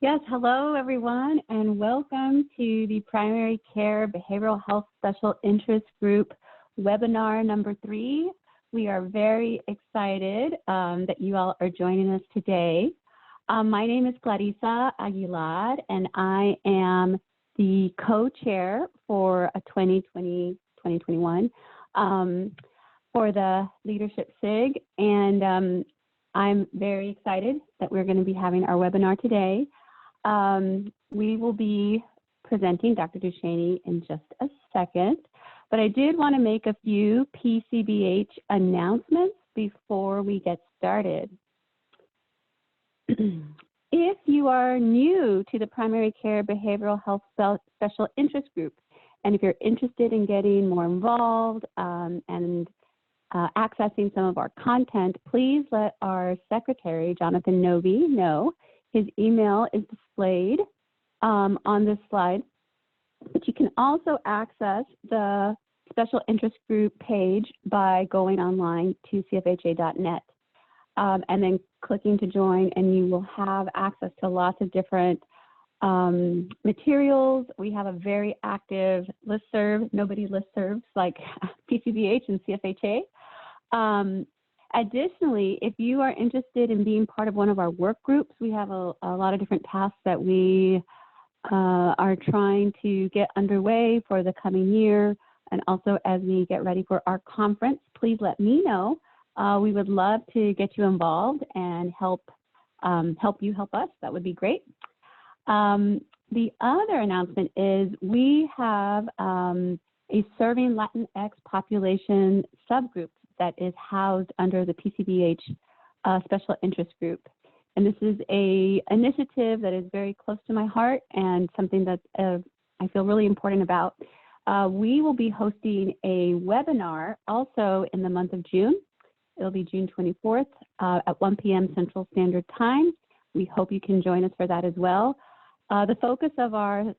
Yes, hello everyone, and welcome to the Primary Care Behavioral Health Special Interest Group webinar number 3. We are very excited that you all are joining us today. My name is Clarissa Aguilar, and I am the co-chair for 2020-2021 for the Leadership SIG, and I'm very excited that we're going to be having our webinar today. We will be presenting Dr. Duchesne in just a second, but I did want to make a few PCBH announcements before we get started. If you are new to the Primary Care Behavioral Health Special Interest Group, and if you're interested in getting more involved and accessing some of our content, please let our secretary, Jonathan Novi, know. His email is displayed on this slide, but you can also access the Special Interest Group page by going online to cfha.net and then clicking to join, and you will have access to lots of different materials. We have a very active listserv. Nobody listservs like PCBH and CFHA. Additionally, if you are interested in being part of one of our work groups, we have a lot of different tasks that we are trying to get underway for the coming year, and also as we get ready for our conference. Please let me know. We would love to get you involved and help you help us. That would be great. The other announcement is we have a Serving Latinx Population subgroup that is housed under the PCBH Special Interest Group. And this is an initiative that is very close to my heart and something that I feel really important about. We will be hosting a webinar also in the month of June. It'll be June 24th at 1 p.m. Central Standard Time. We hope you can join us for that as well. The focus of our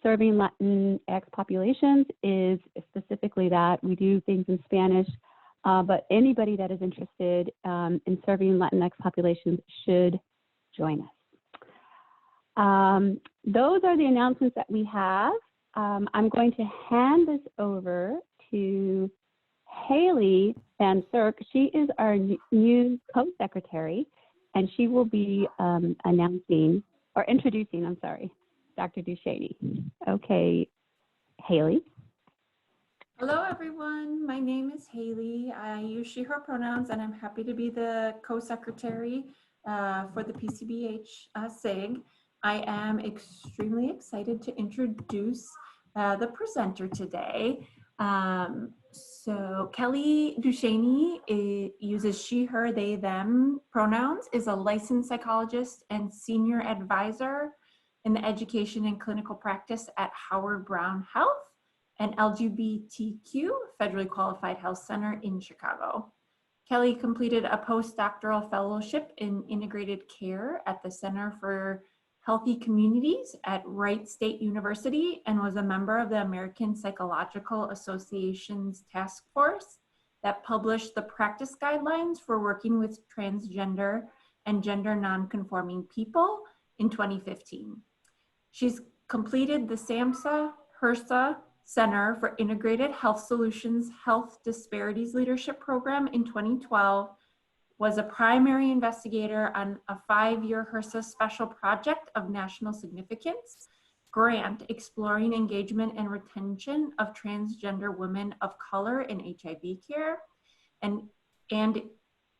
Serving Latinx Populations is specifically that. We do things in Spanish, but anybody that is interested in serving Latinx populations should join us. Those are the announcements that we have. I'm going to hand this over to Haley Van Cirk. She is our new co-secretary, and she will be introducing, Dr. Duchesne. Okay, Haley. Hello, everyone. My name is Haley. I use she, her pronouns, and I'm happy to be the co-secretary for the PCBH SIG. I am extremely excited to introduce the presenter today. So Kelly Duchesne uses she, her, they, them pronouns, is a licensed psychologist and senior advisor in the education and clinical practice at Howard Brown Health, an LGBTQ federally qualified health center in Chicago. Kelly completed a postdoctoral fellowship in integrated care at the Center for Healthy Communities at Wright State University and was a member of the American Psychological Association's task force that published the practice guidelines for working with transgender and gender nonconforming people in 2015. She's completed the SAMHSA HRSA Center for Integrated Health Solutions Health Disparities Leadership Program in 2012, was a primary investigator on a 5-year HRSA Special Project of National Significance grant exploring engagement and retention of transgender women of color in HIV care, and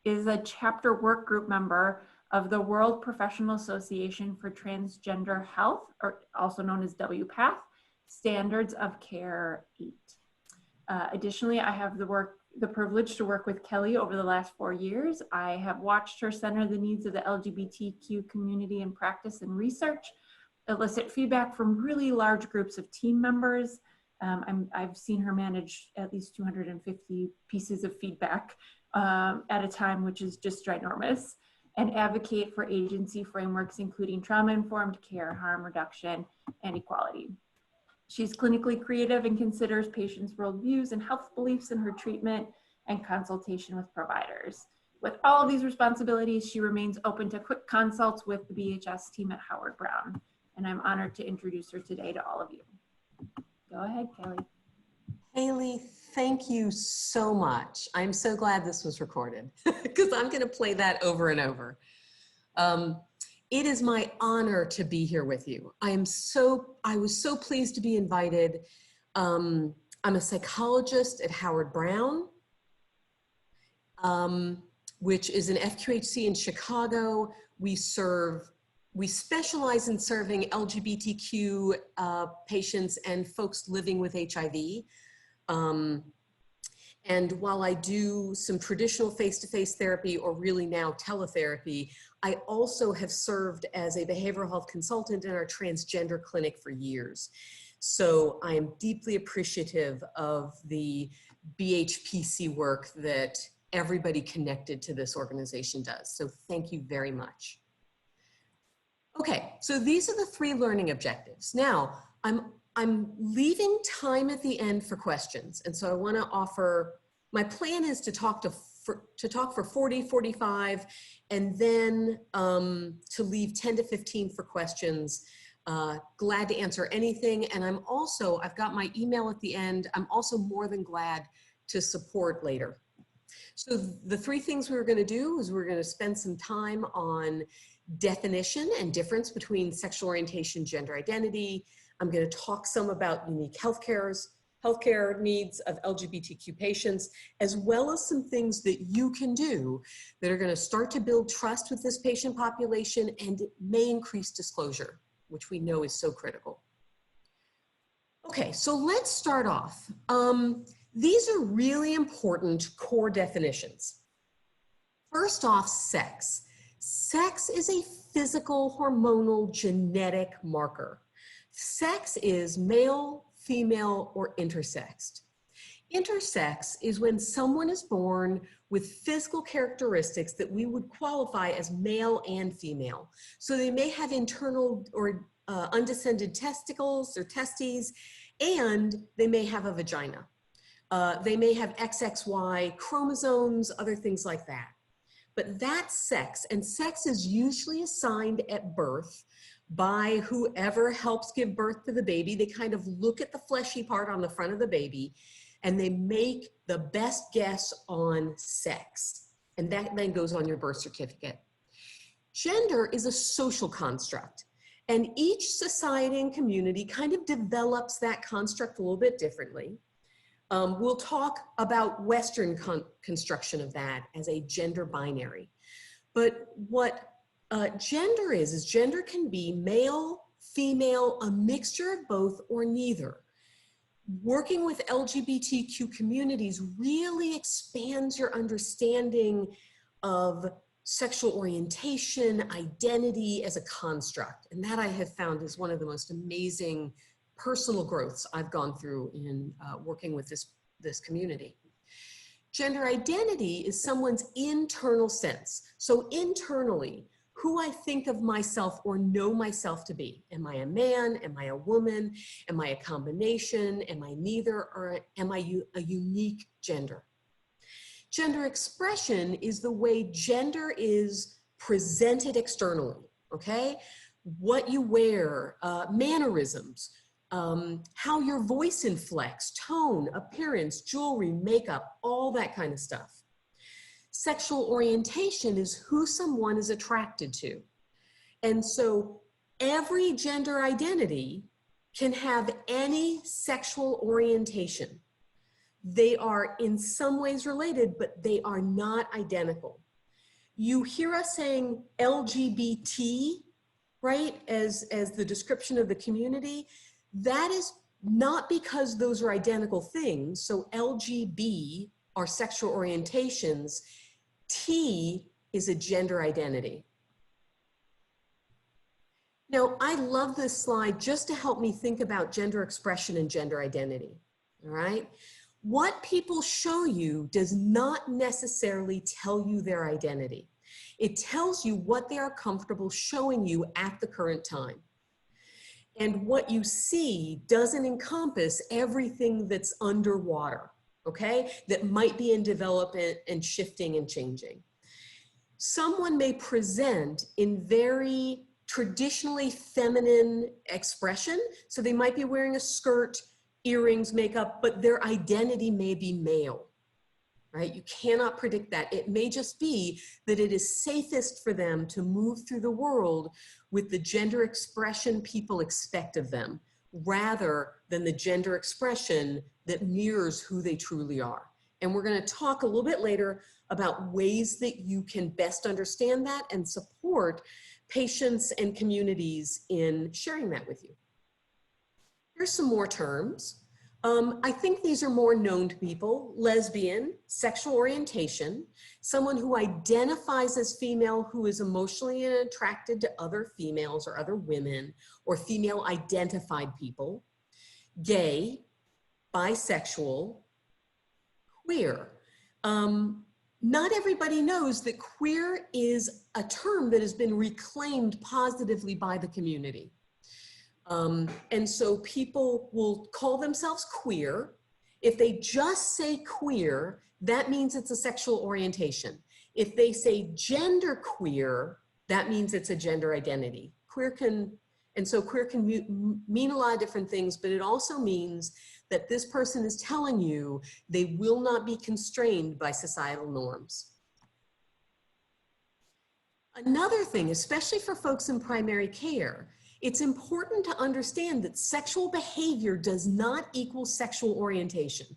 is a chapter work group member of the World Professional Association for Transgender Health, or also known as WPATH, Standards of Care 8. Additionally, I have the privilege to work with Kelly over the last 4 years. I have watched her center the needs of the LGBTQ community in practice and research, elicit feedback from really large groups of team members. I've seen her manage at least 250 pieces of feedback at a time, which is just ginormous, and advocate for agency frameworks, including trauma-informed care, harm reduction, and equality. She's clinically creative and considers patients' worldviews and health beliefs in her treatment and consultation with providers. With all of these responsibilities, she remains open to quick consults with the BHS team at Howard Brown. And I'm honored to introduce her today to all of you. Go ahead, Kelly. Haley, thank you so much. I'm so glad this was recorded because I'm going to play that over and over. It is my honor to be here with you. I was so pleased to be invited. I'm a psychologist at Howard Brown, which is an FQHC in Chicago. We specialize in serving LGBTQ patients and folks living with HIV. And while I do some traditional face-to-face therapy, or really now teletherapy, I also have served as a behavioral health consultant in our transgender clinic for years. So I am deeply appreciative of the BHPC work that everybody connected to this organization does. So thank you very much. Okay, so these are the 3 learning objectives. Now, I'm leaving time at the end for questions. And so I want to offer, my plan is to talk for 40, 45, and then to leave 10 to 15 for questions. Glad to answer anything. And I've got my email at the end. I'm also more than glad to support later. So the 3 things we were going to do is we're going to spend some time on definition and difference between sexual orientation, gender identity. I'm going to talk some about unique healthcare needs of LGBTQ patients, as well as some things that you can do that are going to start to build trust with this patient population and may increase disclosure, which we know is so critical. Okay, so let's start off. These are really important core definitions. First off, sex. Sex is a physical, hormonal, genetic marker. Sex is male, female, or intersexed. Intersex is when someone is born with physical characteristics that we would qualify as male and female. So they may have internal or undescended testicles or testes, and they may have a vagina. They may have XXY chromosomes, other things like that. But that's sex, and sex is usually assigned at birth by whoever helps give birth to the baby. They kind of look at the fleshy part on the front of the baby, and they make the best guess on sex. And that then goes on your birth certificate. Gender is a social construct, and each society and community kind of develops that construct a little bit differently. We'll talk about Western construction of that as a gender binary. But what gender is gender can be male, female, a mixture of both, or neither. Working with LGBTQ communities really expands your understanding of sexual orientation, identity as a construct. And that I have found is one of the most amazing personal growths I've gone through in working with this community. Gender identity is someone's internal sense. So internally, who I think of myself or know myself to be. Am I a man? Am I a woman? Am I a combination? Am I neither? Or am I a unique gender? Gender expression is the way gender is presented externally, okay? What you wear, mannerisms, how your voice inflects, tone, appearance, jewelry, makeup, all that kind of stuff. Sexual orientation is who someone is attracted to. And so every gender identity can have any sexual orientation. They are in some ways related, but they are not identical. You hear us saying LGBT, right, as the description of the community. That is not because those are identical things. So LGB are sexual orientations. T is a gender identity. Now, I love this slide just to help me think about gender expression and gender identity, all right? What people show you does not necessarily tell you their identity. It tells you what they are comfortable showing you at the current time. And what you see doesn't encompass everything that's underwater, okay? That might be in development and shifting and changing. someone may present in very traditionally feminine expression. So they might be wearing a skirt, earrings, makeup, but their identity may be male, right? You cannot predict that. It may just be that it is safest for them to move through the world with the gender expression people expect of them, rather than the gender expression that mirrors who they truly are. And we're going to talk a little bit later about ways that you can best understand that and support patients and communities in sharing that with you. Here's some more terms. I think these are more known to people: lesbian, sexual orientation, someone who identifies as female who is emotionally attracted to other females or other women, or female identified people, gay, bisexual, queer. Not everybody knows that queer is a term that has been reclaimed positively by the community. And so people will call themselves queer. If they just say queer, that means it's a sexual orientation. If they say gender queer, that means it's a gender identity. Queer can mean a lot of different things, but it also means that this person is telling you they will not be constrained by societal norms. Another thing, especially for folks in primary care, it's important to understand that sexual behavior does not equal sexual orientation.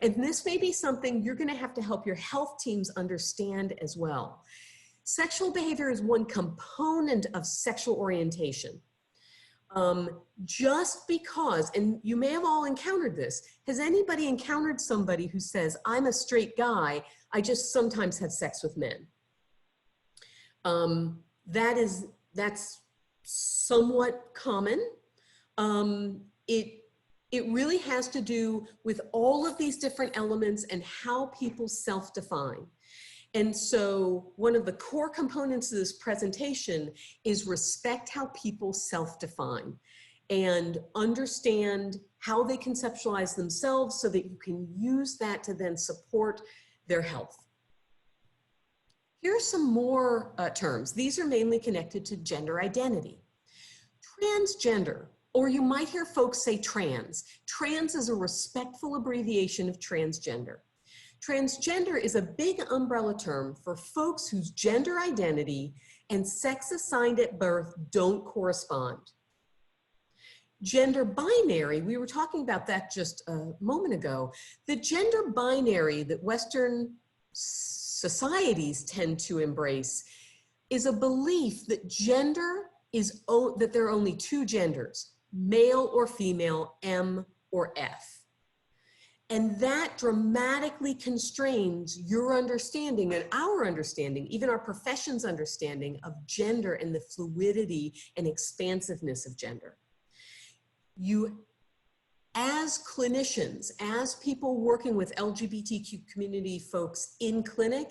And this may be something you're going to help your health teams understand as well. Sexual behavior is one component of sexual orientation. Just because, and you may have all encountered this, has anybody encountered somebody who says, I'm a straight guy, I just sometimes have sex with men? That's somewhat common. It really has to do with all of these different elements and how people self-define. And so one of the core components of this presentation is respect how people self-define and understand how they conceptualize themselves so that you can use that to then support their health. Here are some more terms. These are mainly connected to gender identity. Transgender, or you might hear folks say trans. Trans is a respectful abbreviation of transgender. Transgender is a big umbrella term for folks whose gender identity and sex assigned at birth don't correspond. Gender binary, we were talking about that just a moment ago. The gender binary that Western societies tend to embrace is a belief that that there are only two genders, male or female, M or F. And that dramatically constrains your understanding and our understanding, even our profession's understanding of gender and the fluidity and expansiveness of gender. You, as clinicians, as people working with LGBTQ community folks in clinic,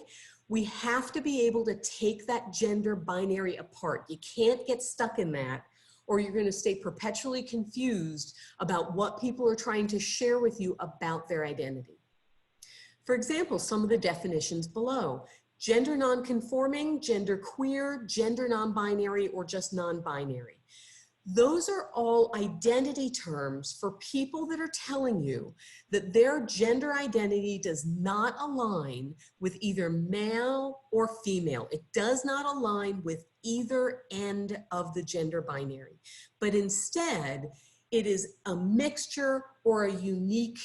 we have to be able to take that gender binary apart. You can't get stuck in that, or you're going to stay perpetually confused about what people are trying to share with you about their identity. For example, some of the definitions below: gender nonconforming, gender queer, gender non-binary, or just non-binary. Those are all identity terms for people that are telling you that their gender identity does not align with either male or female. It does not align with either end of the gender binary, but instead it is a mixture or a unique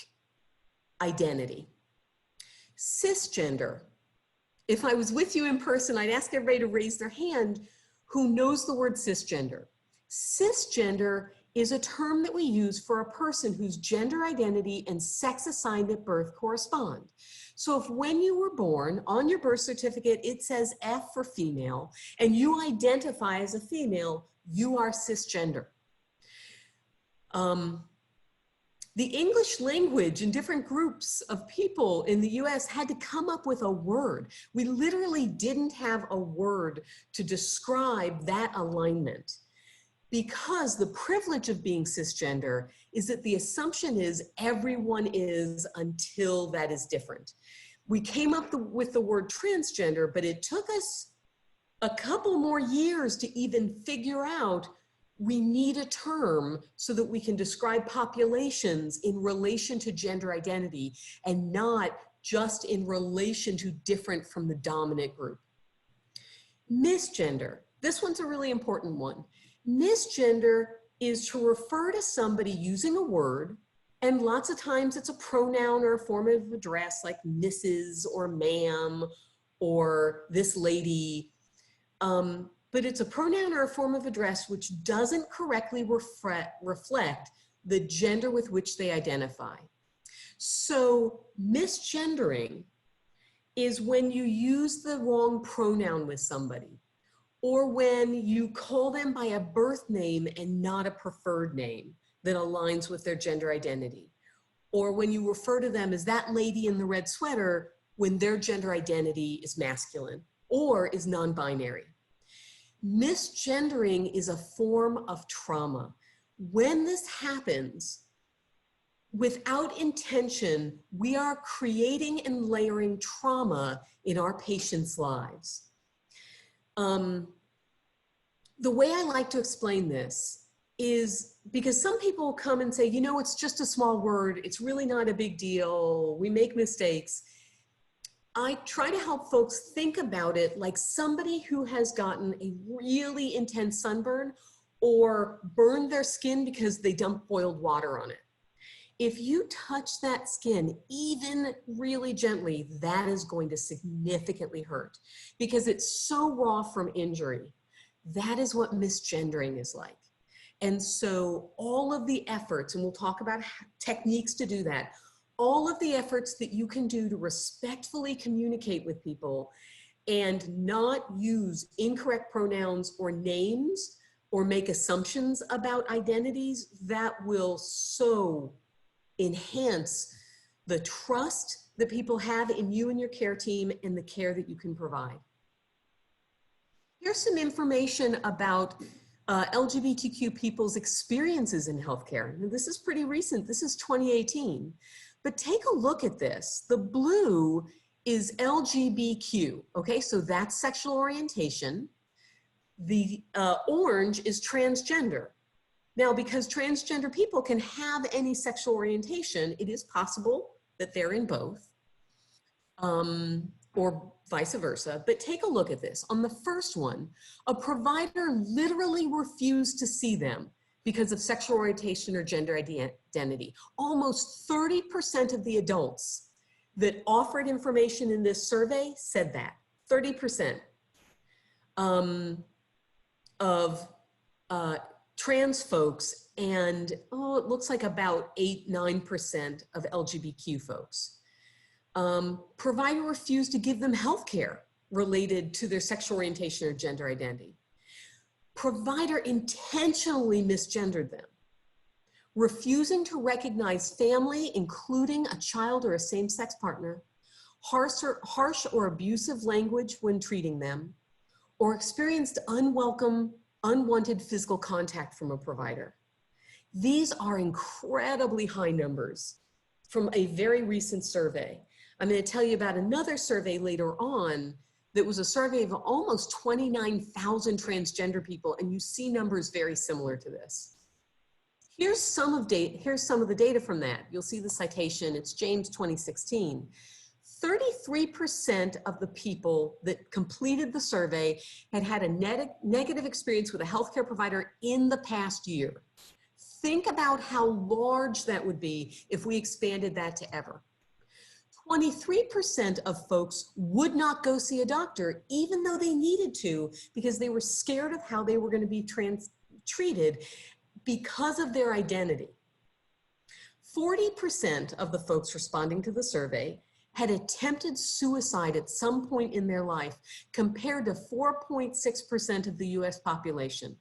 identity. Cisgender. If I was with you in person, I'd ask everybody to raise their hand who knows the word cisgender. Cisgender is a term that we use for a person whose gender identity and sex assigned at birth correspond. So if when you were born, on your birth certificate, it says F for female, and you identify as a female, you are cisgender. The English language and different groups of people in the US had to come up with a word. We literally didn't have a word to describe that alignment, because the privilege of being cisgender is that the assumption is everyone is until that is different. We came up with the word transgender, but it took us a couple more years to even figure out we need a term so that we can describe populations in relation to gender identity and not just in relation to different from the dominant group. Misgender, this one's a really important one. Misgender is to refer to somebody using a word, and lots of times it's a pronoun or a form of address like Mrs. or ma'am or this lady. But it's a pronoun or a form of address which doesn't correctly reflect the gender with which they identify. So misgendering is when you use the wrong pronoun with somebody, or when you call them by a birth name and not a preferred name that aligns with their gender identity, or when you refer to them as that lady in the red sweater when their gender identity is masculine or is non-binary. Misgendering is a form of trauma. When this happens, without intention, we are creating and layering trauma in our patients' lives. The way I like to explain this is because some people come and say, you know, it's just a small word, it's really not a big deal, we make mistakes. I try to help folks think about it like somebody who has gotten a really intense sunburn or burned their skin because they dumped boiled water on it. If you touch that skin, even really gently, that is going to significantly hurt because it's so raw from injury. That is what misgendering is like. And so all of the efforts, and we'll talk about techniques to do that, all of the efforts that you can do to respectfully communicate with people and not use incorrect pronouns or names or make assumptions about identities, that will so enhance the trust that people have in you and your care team and the care that you can provide. Here's some information about LGBTQ people's experiences in healthcare. Now, this is pretty recent, this is 2018. But take a look at this. The blue is LGBTQ, okay? So that's sexual orientation. The orange is transgender. Now, because transgender people can have any sexual orientation, it is possible that they're in both, or vice versa. But take a look at this. On the first one, a provider literally refused to see them because of sexual orientation or gender identity. Almost 30% of the adults that offered information in this survey said that. 30% of trans folks, and it looks like about 8-9% of LGBTQ folks. Provider refused to give them health care related to their sexual orientation or gender identity. Provider intentionally misgendered them, refusing to recognize family, including a child or a same-sex partner, harsh or abusive language when treating them, or experienced unwelcome, unwanted physical contact from a provider. These are incredibly high numbers from a very recent survey. I'm going to tell you about another survey later on that was a survey of almost 29,000 transgender people, and you see numbers very similar to this. Here's some of the data from that. You'll see the citation, it's James 2016. 33% of the people that completed the survey had had a negative experience with a healthcare provider in the past year. Think about how large that would be if we expanded that to ever. 23% of folks would not go see a doctor even though they needed to because they were scared of how they were going to be treated because of their identity. 40% of the folks responding to the survey had attempted suicide at some point in their life compared to 4.6% of the US population.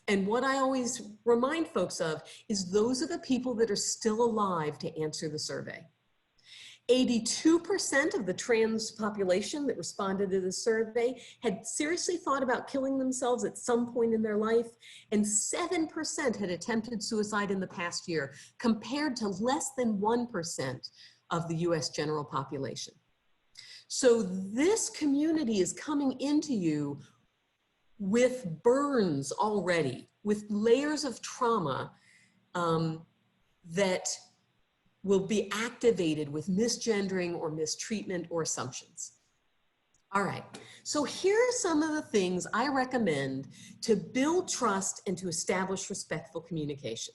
And what I always remind folks of is those are the people that are still alive to answer the survey. 82% of the trans population that responded to the survey had seriously thought about killing themselves at some point in their life, and 7% had attempted suicide in the past year, compared to less than 1% of the US general population. So this community is coming into you with burns already, with layers of trauma that will be activated with misgendering or mistreatment or assumptions. All right, so here are some of the things I recommend to build trust and to establish respectful communication.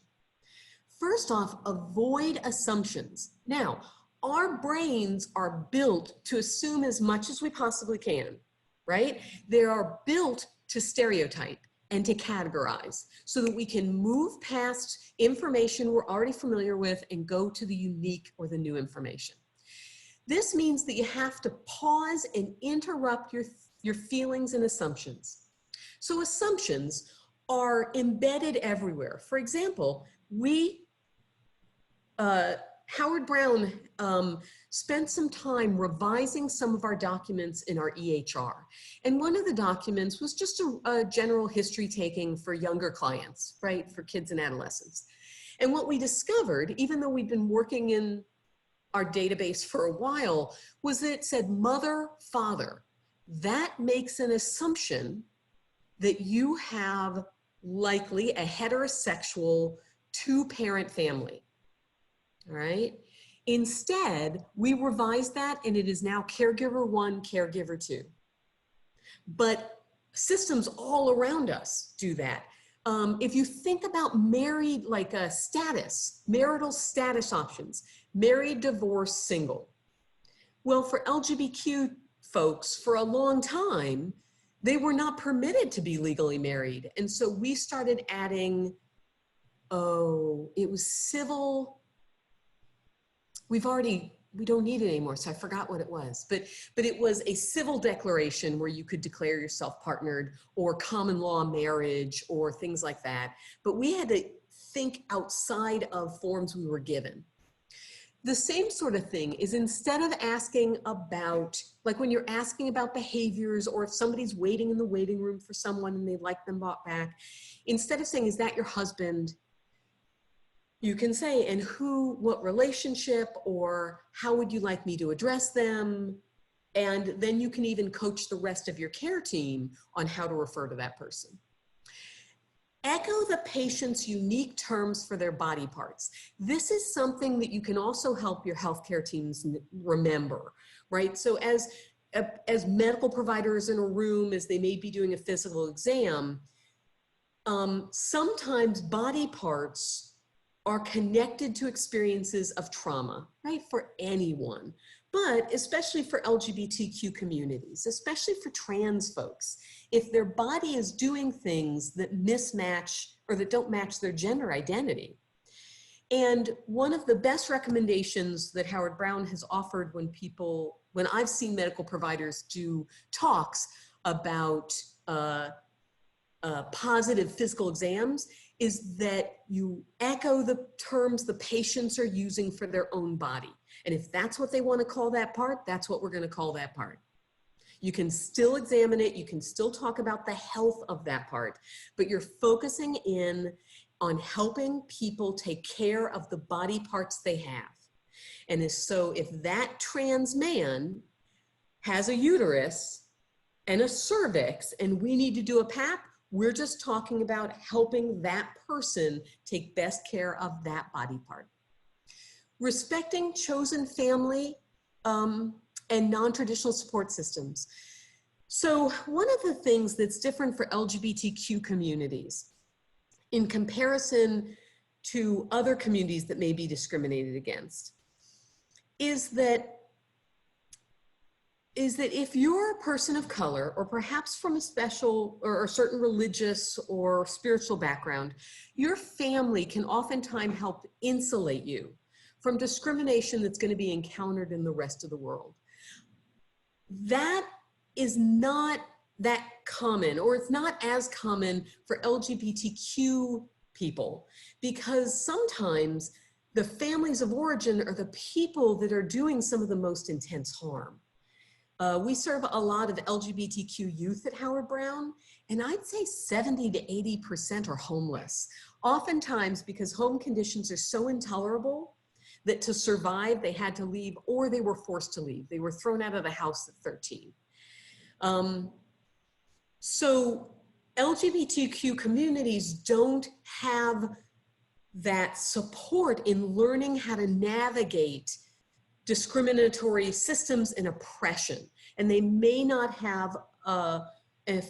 First off, avoid assumptions. Now, our brains are built to assume as much as we possibly can, right? They are built to stereotype and to categorize so that we can move past information we're already familiar with and go to the unique or the new information. This means that you have to pause and interrupt your feelings and assumptions. So assumptions are embedded everywhere. For example, Howard Brown spent some time revising some of our documents in our EHR. And one of the documents was just a general history taking for younger clients, right, for kids and adolescents. And what we discovered, even though we'd been working in our database for a while, was that it said mother, father. That makes an assumption that you have likely a heterosexual two-parent family. All right. Instead, we revised that and it is now caregiver 1, caregiver 2. But systems all around us do that. If you think about married, like a status, marital status options, married, divorced, single. Well, for LGBTQ folks, for a long time, they were not permitted to be legally married. And so we started adding, it was civil. We don't need it anymore, so I forgot what it was. But it was a civil declaration where you could declare yourself partnered, or common law marriage, or things like that. But we had to think outside of forms we were given. The same sort of thing is, instead of asking about, like when you're asking about behaviors, or if somebody's waiting in the waiting room for someone and they'd like them brought back, instead of saying, is that your husband? You can say, and who, what relationship, or how would you like me to address them? And then you can even coach the rest of your care team on how to refer to that person. Echo the patient's unique terms for their body parts. This is something that you can also help your healthcare teams remember, right? So as medical providers in a room, as they may be doing a physical exam, sometimes body parts are connected to experiences of trauma, right, for anyone, but especially for LGBTQ communities, especially for trans folks. If their body is doing things that mismatch or that don't match their gender identity. And one of the best recommendations that Howard Brown has offered when I've seen medical providers do talks about positive physical exams, is that you echo the terms the patients are using for their own body. And if that's what they want to call that part, that's what we're going to call that part. You can still examine it, you can still talk about the health of that part, but you're focusing in on helping people take care of the body parts they have. And so if that trans man has a uterus and a cervix and we need to do a PAP, we're just talking about helping that person take best care of that body part. Respecting chosen family and non-traditional support systems. So one of the things that's different for LGBTQ communities in comparison to other communities that may be discriminated against is that if you're a person of color, or perhaps from a special or a certain religious or spiritual background, your family can oftentimes help insulate you from discrimination that's going to be encountered in the rest of the world. That is not that common, or it's not as common for LGBTQ people, because sometimes the families of origin are the people that are doing some of the most intense harm. We serve a lot of LGBTQ youth at Howard Brown, and I'd say 70 to 80% are homeless. Oftentimes because home conditions are so intolerable that to survive, they had to leave, or they were forced to leave. They were thrown out of the house at 13. So LGBTQ communities don't have that support in learning how to navigate discriminatory systems and oppression. And they may not have a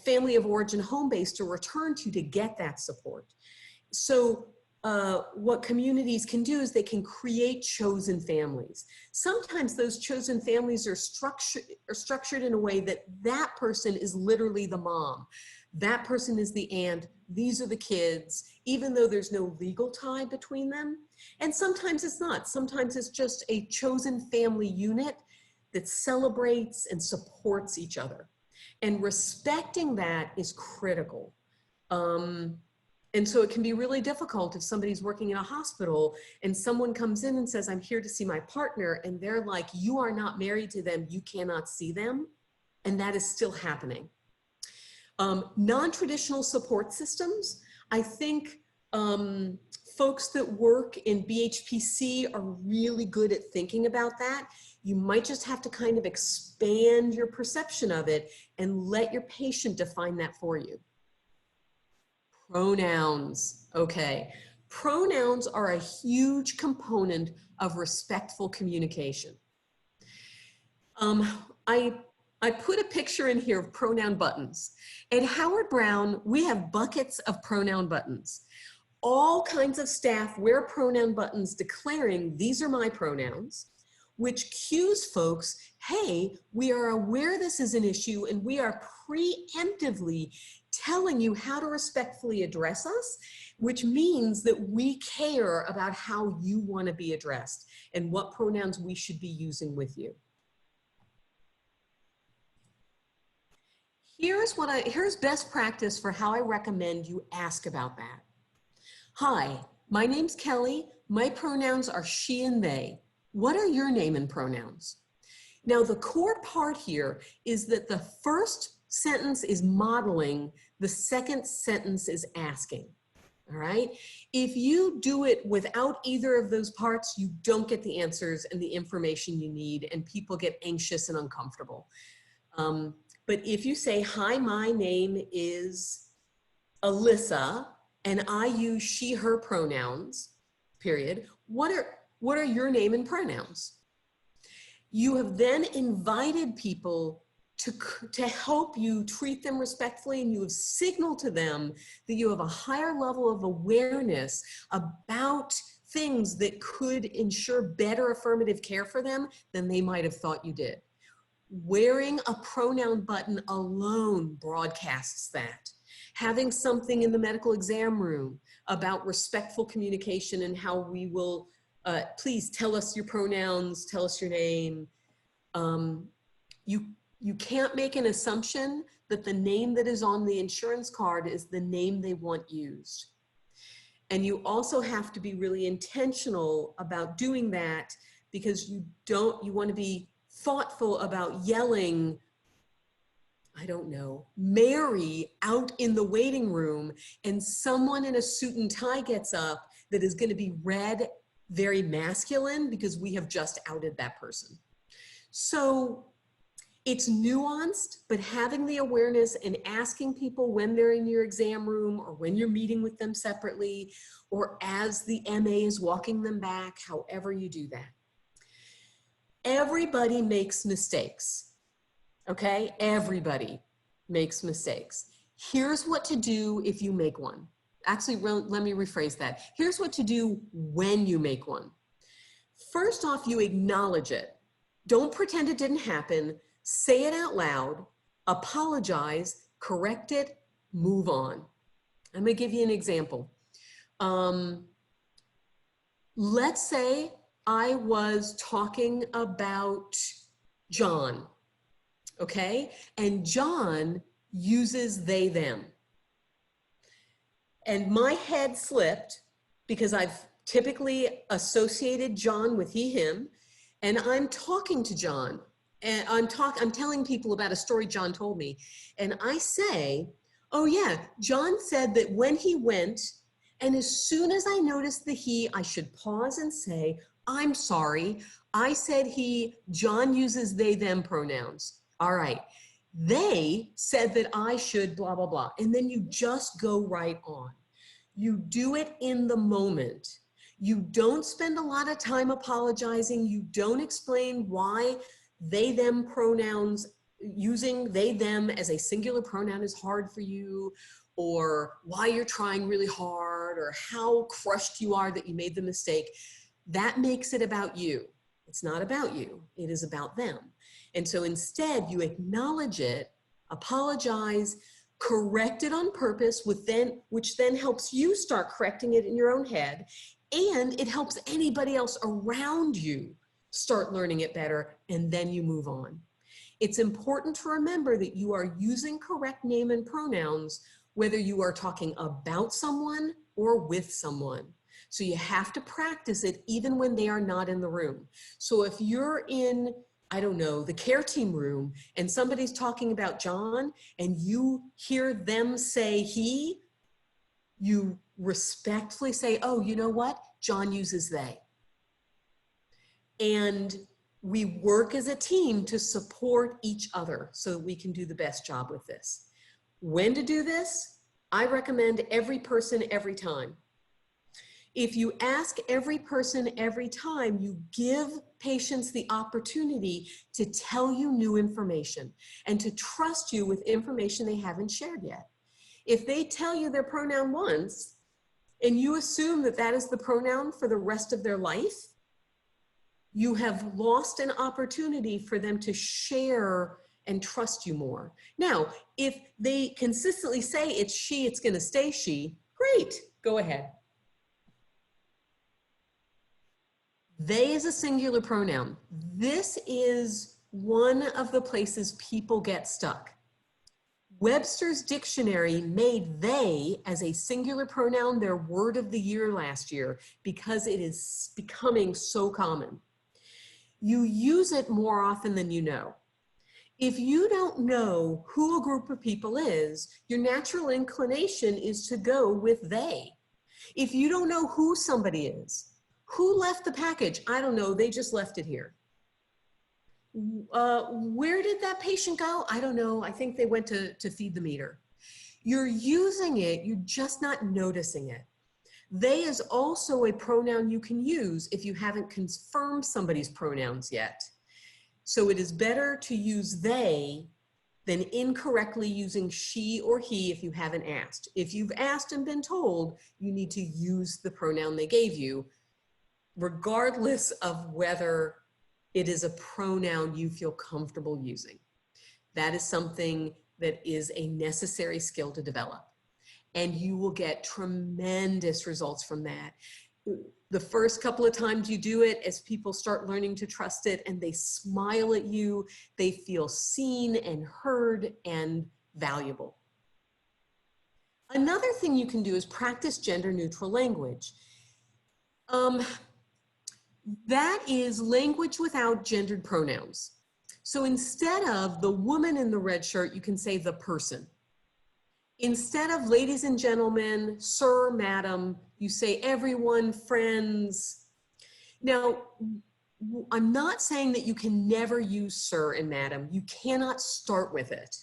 family of origin home base to return to get that support. So what communities can do is they can create chosen families. Sometimes those chosen families are structured in a way that that person is literally the mom. That person is the aunt. These are the kids, even though there's no legal tie between them. And sometimes it's not. Sometimes it's just a chosen family unit that celebrates and supports each other. And respecting that is critical. And so it can be really difficult if somebody's working in a hospital and someone comes in and says, I'm here to see my partner, and they're like, you are not married to them, you cannot see them. And that is still happening. Non-traditional support systems, I think folks that work in BHPC are really good at thinking about that. You might just have to kind of expand your perception of it and let your patient define that for you. Pronouns, okay. Pronouns are a huge component of respectful communication. I put a picture in here of pronoun buttons. At Howard Brown, we have buckets of pronoun buttons. All kinds of staff wear pronoun buttons declaring, these are my pronouns, which cues folks, hey, we are aware this is an issue and we are preemptively telling you how to respectfully address us, which means that we care about how you want to be addressed and what pronouns we should be using with you. Here's best practice for how I recommend you ask about that. Hi, my name's Kelly. My pronouns are she and they. What are your name and pronouns? Now, the core part here is that the first sentence is modeling, the second sentence is asking, all right? If you do it without either of those parts, you don't get the answers and the information you need, and people get anxious and uncomfortable. But if you say, hi, my name is Alyssa, and I use she, her pronouns, period, what are your name and pronouns? You have then invited people to help you treat them respectfully, and you have signaled to them that you have a higher level of awareness about things that could ensure better affirmative care for them than they might have thought you did. Wearing a pronoun button alone broadcasts that. Having something in the medical exam room about respectful communication and how we will, please tell us your pronouns, tell us your name. You can't make an assumption that the name that is on the insurance card is the name they want used. And you also have to be really intentional about doing that, because you want to be thoughtful about yelling, I don't know, Mary out in the waiting room, and someone in a suit and tie gets up that is going to be read very masculine because we have just outed that person. So it's nuanced, but having the awareness and asking people when they're in your exam room or when you're meeting with them separately or as the MA is walking them back, however you do that. Everybody makes mistakes, okay? Everybody makes mistakes. Here's what to do if you make one. Actually, let me rephrase that. Here's what to do when you make one. First off, you acknowledge it. Don't pretend it didn't happen. Say it out loud, apologize, correct it, move on. I'm gonna give you an example. Let's say I was talking about John, okay? And John uses they, them. And my head slipped because I've typically associated John with he, him, and I'm talking to John. And I'm telling people about a story John told me. And I say, oh yeah, John said that when he went, and as soon as I noticed the he, I should pause and say, I'm sorry, I said he, John uses they, them pronouns. All right, They said that I should blah, blah, blah. And then you just go right on. You do it in the moment. You don't spend a lot of time apologizing. You don't explain why they, them pronouns, using they, them as a singular pronoun is hard for you, or why you're trying really hard, or how crushed you are that you made the mistake. That makes it about you. It's not about you. It is about them. And so instead, you acknowledge it, apologize, correct it on purpose, which then helps you start correcting it in your own head. And it helps anybody else around you start learning it better, and then you move on. It's important to remember that you are using correct name and pronouns, whether you are talking about someone or with someone. So you have to practice it even when they are not in the room. So if you're in, I don't know, the care team room and somebody's talking about John and you hear them say he, you respectfully say, oh, you know what? John uses they. And we work as a team to support each other so that we can do the best job with this. When to do this? I recommend every person, every time. If you ask every person every time, you give patients the opportunity to tell you new information and to trust you with information they haven't shared yet. If they tell you their pronoun once and you assume that that is the pronoun for the rest of their life, you have lost an opportunity for them to share and trust you more. Now, if they consistently say it's she, it's going to stay she, great, go ahead. They is a singular pronoun. This is one of the places people get stuck. Webster's dictionary made they as a singular pronoun their word of the year last year because it is becoming so common. You use it more often than you know. If you don't know who a group of people is, your natural inclination is to go with they. If you don't know who somebody is, who left the package? I don't know, they just left it here. Where did that patient go? I don't know, I think they went to feed the meter. You're using it, you're just not noticing it. They is also a pronoun you can use if you haven't confirmed somebody's pronouns yet. So it is better to use they than incorrectly using she or he if you haven't asked. If you've asked and been told, you need to use the pronoun they gave you, regardless of whether it is a pronoun you feel comfortable using. That is something that is a necessary skill to develop. And you will get tremendous results from that. The first couple of times you do it, as people start learning to trust it and they smile at you, they feel seen and heard and valuable. Another thing you can do is practice gender neutral language. That is language without gendered pronouns. So instead of the woman in the red shirt, you can say the person. Instead of ladies and gentlemen, sir, madam, you say everyone, friends. Now, I'm not saying that you can never use sir and madam. You cannot start with it.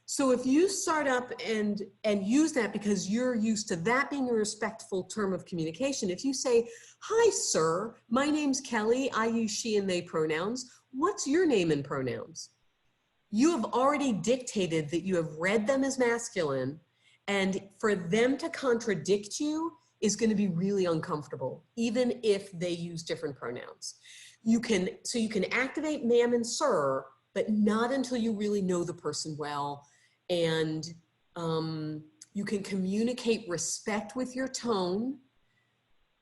So if you start up and use that because you're used to that being a respectful term of communication, if you say, hi, sir, my name's Kelly, I use she and they pronouns. What's your name and pronouns? You have already dictated that you have read them as masculine, and for them to contradict you is going to be really uncomfortable, even if they use different pronouns. So you can activate ma'am and sir, but not until you really know the person well, and you can communicate respect with your tone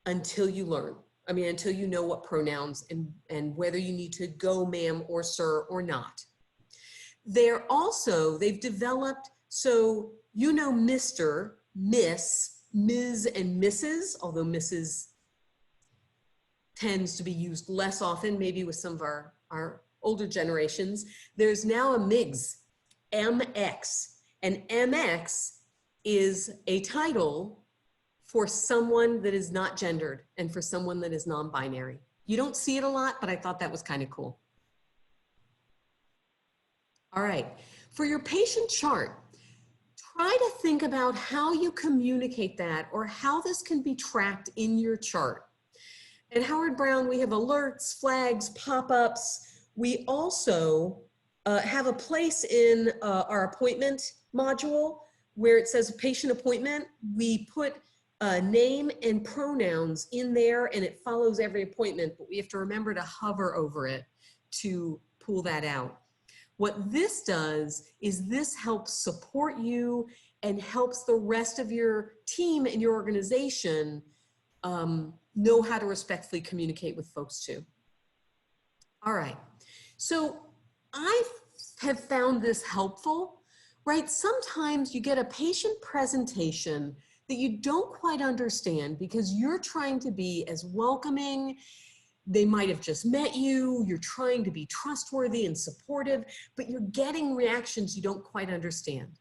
until you learn. I mean, until you know what pronouns and whether you need to go ma'am or sir or not. They've developed, so you know Mr., Miss, Ms., and Mrs., although Mrs. tends to be used less often, maybe with some of our older generations. There's now a MIGS, MX, and MX is a title for someone that is not gendered and for someone that is non-binary. You don't see it a lot, but I thought that was kind of cool. All right, For your patient chart, try to think about how you communicate that or how this can be tracked in your chart. At Howard Brown, we have alerts, flags, pop-ups. We also have a place in our appointment module where it says patient appointment. We put name and pronouns in there and it follows every appointment, but we have to remember to hover over it to pull that out. What this does is this helps support you and helps the rest of your team and your organization know how to respectfully communicate with folks too. All right, so I have found this helpful, right? Sometimes you get a patient presentation that you don't quite understand because you're trying to be as welcoming. They might have just met you, you're trying to be trustworthy and supportive, but you're getting reactions you don't quite understand.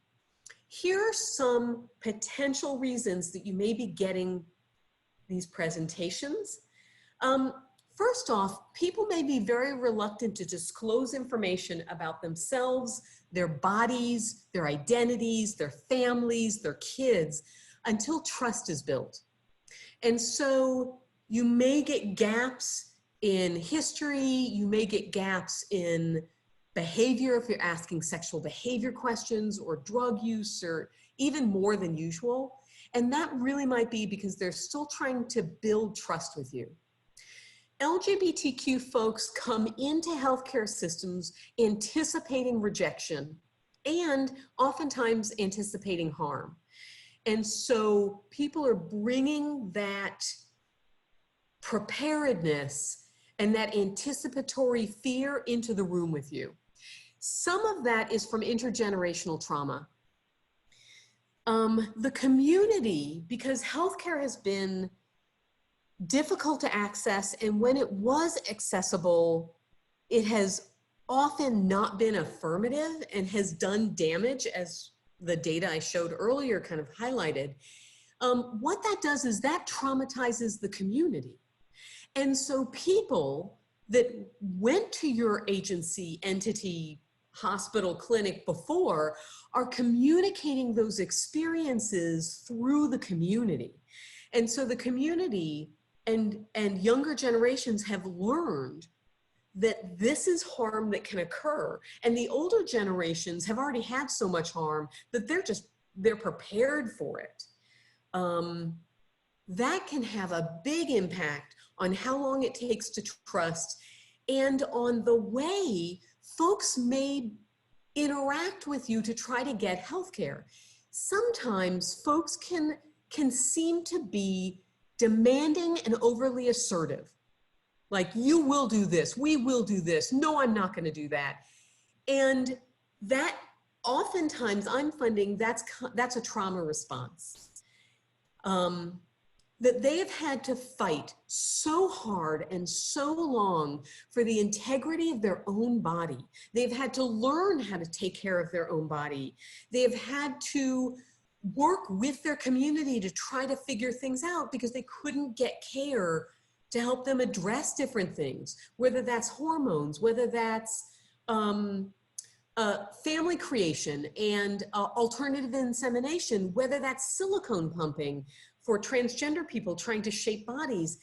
Here are some potential reasons that you may be getting these presentations. First off, people may be very reluctant to disclose information about themselves, their bodies, their identities, their families, their kids, until trust is built. And so you may get gaps in history, you may get gaps in behavior if you're asking sexual behavior questions or drug use or even more than usual. And that really might be because they're still trying to build trust with you. LGBTQ folks come into healthcare systems anticipating rejection and oftentimes anticipating harm. And so people are bringing that preparedness and that anticipatory fear into the room with you. Some of that is from intergenerational trauma. The community, because healthcare has been difficult to access, and when it was accessible, it has often not been affirmative and has done damage, as the data I showed earlier kind of highlighted. What that does is that traumatizes the community. And so people that went to your agency, entity, hospital, clinic before are communicating those experiences through the community. And so the community and younger generations have learned that this is harm that can occur. And the older generations have already had so much harm that they're prepared for it. That can have a big impact on how long it takes to trust and on the way folks may interact with you to try to get healthcare. Sometimes folks can seem to be demanding and overly assertive. Like, you will do this, we will do this, no, I'm not gonna do that. And that oftentimes I'm finding that's a trauma response. That they have had to fight so hard and so long for the integrity of their own body. They've had to learn how to take care of their own body. They've had to work with their community to try to figure things out because they couldn't get care to help them address different things, whether that's hormones, whether that's family creation and alternative insemination, whether that's silicone pumping for transgender people trying to shape bodies.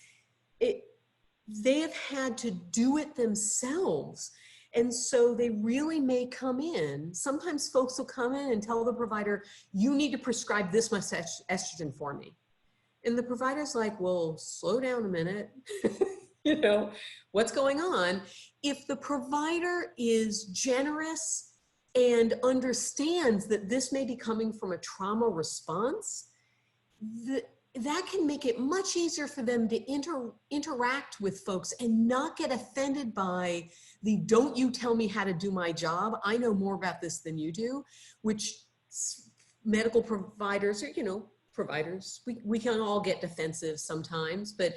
They have had to do it themselves. And so they really may come in. Sometimes folks will come in and tell the provider, you need to prescribe this much estrogen for me. And the provider's like, well, slow down a minute. You know, what's going on? If the provider is generous and understands that this may be coming from a trauma response, that can make it much easier for them to interact with folks and not get offended by the don't you tell me how to do my job, I know more about this than you do, which medical providers, or, you know, providers, we can all get defensive sometimes, but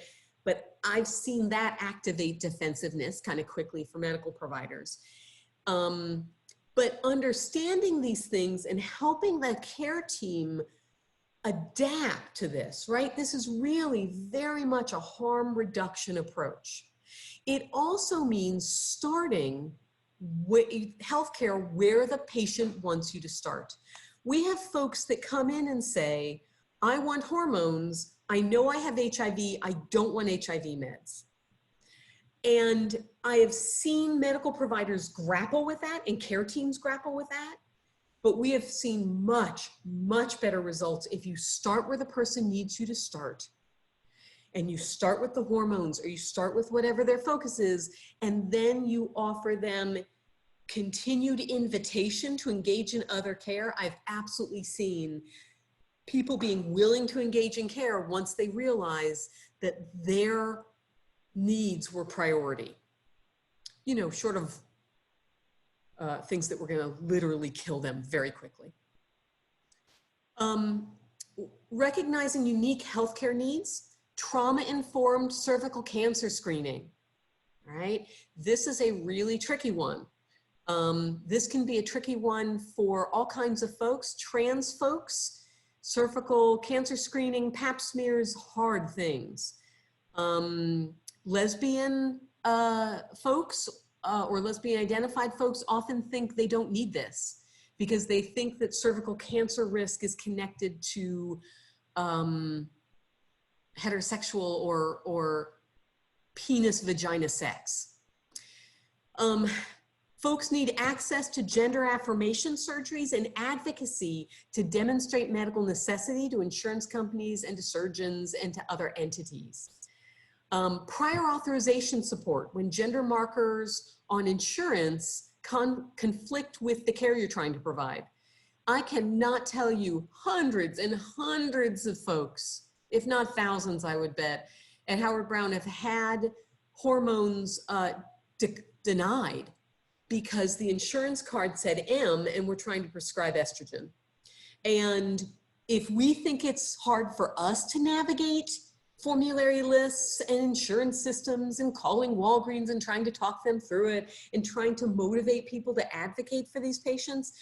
I've seen that activate defensiveness kind of quickly for medical providers. But understanding these things and helping the care team adapt to this, right? This is really very much a harm reduction approach. It also means starting healthcare where the patient wants you to start. We have folks that come in and say, I want hormones. I know I have HIV. I don't want HIV meds. And I have seen medical providers grapple with that and care teams grapple with that. But we have seen much, much better results if you start where the person needs you to start. And you start with the hormones, or you start with whatever their focus is, and then you offer them continued invitation to engage in other care. I've absolutely seen people being willing to engage in care once they realize that their needs were priority. You know, short of things that were going to literally kill them very quickly. Recognizing unique healthcare needs. Trauma-informed cervical cancer screening, all right? This is a really tricky one. This can be a tricky one for all kinds of folks, trans folks, cervical cancer screening, pap smears, hard things. Lesbian folks or lesbian identified folks often think they don't need this because they think that cervical cancer risk is connected to heterosexual or penis vagina sex. Folks need access to gender affirmation surgeries and advocacy to demonstrate medical necessity to insurance companies and to surgeons and to other entities. Prior authorization support when gender markers on insurance conflict with the care you're trying to provide. I cannot tell you hundreds and hundreds of folks, if not thousands, I would bet, at Howard Brown have had hormones denied because the insurance card said M and we're trying to prescribe estrogen. And if we think it's hard for us to navigate formulary lists and insurance systems and calling Walgreens and trying to talk them through it and trying to motivate people to advocate for these patients,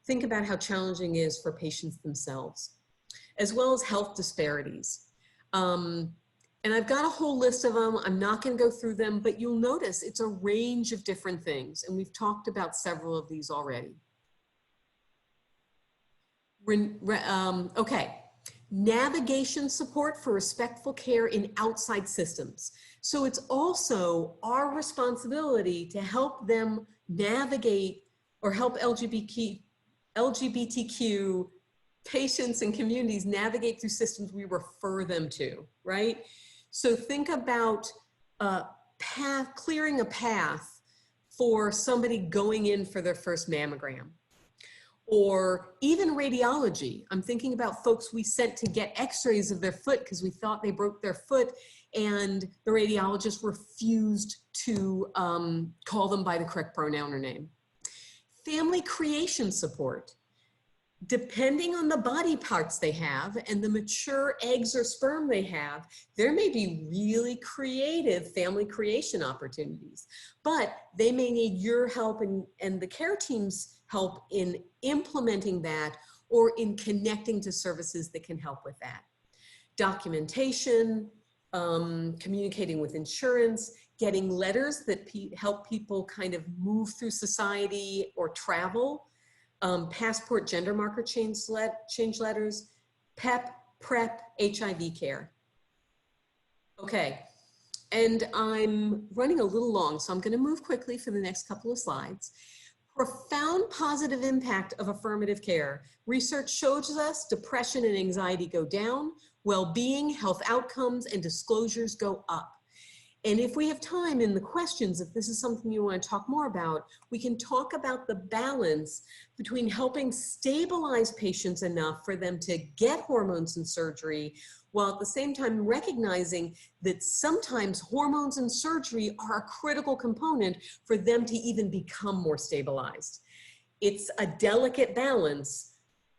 think about how challenging it is for patients themselves, as well as health disparities. And I've got a whole list of them. I'm not going to go through them, but you'll notice it's a range of different things. And we've talked about several of these already. Okay, navigation support for respectful care in outside systems. So it's also our responsibility to help them navigate or help LGBTQ patients and communities navigate through systems we refer them to, right? So think about clearing a path for somebody going in for their first mammogram, or even radiology. I'm thinking about folks we sent to get x-rays of their foot because we thought they broke their foot and the radiologist refused to call them by the correct pronoun or name. Family creation support. Depending on the body parts they have and the mature eggs or sperm they have, there may be really creative family creation opportunities, but they may need your help and the care team's help in implementing that or in connecting to services that can help with that. Documentation, communicating with insurance, getting letters that help people kind of move through society or travel. Passport gender marker change letters, PEP, PrEP, HIV care. Okay, and I'm running a little long, so I'm going to move quickly for the next couple of slides. Profound positive impact of affirmative care. Research shows us depression and anxiety go down, well-being, health outcomes, and disclosures go up. And if we have time in the questions, if this is something you want to talk more about, we can talk about the balance between helping stabilize patients enough for them to get hormones and surgery, while at the same time recognizing that sometimes hormones and surgery are a critical component for them to even become more stabilized. It's a delicate balance,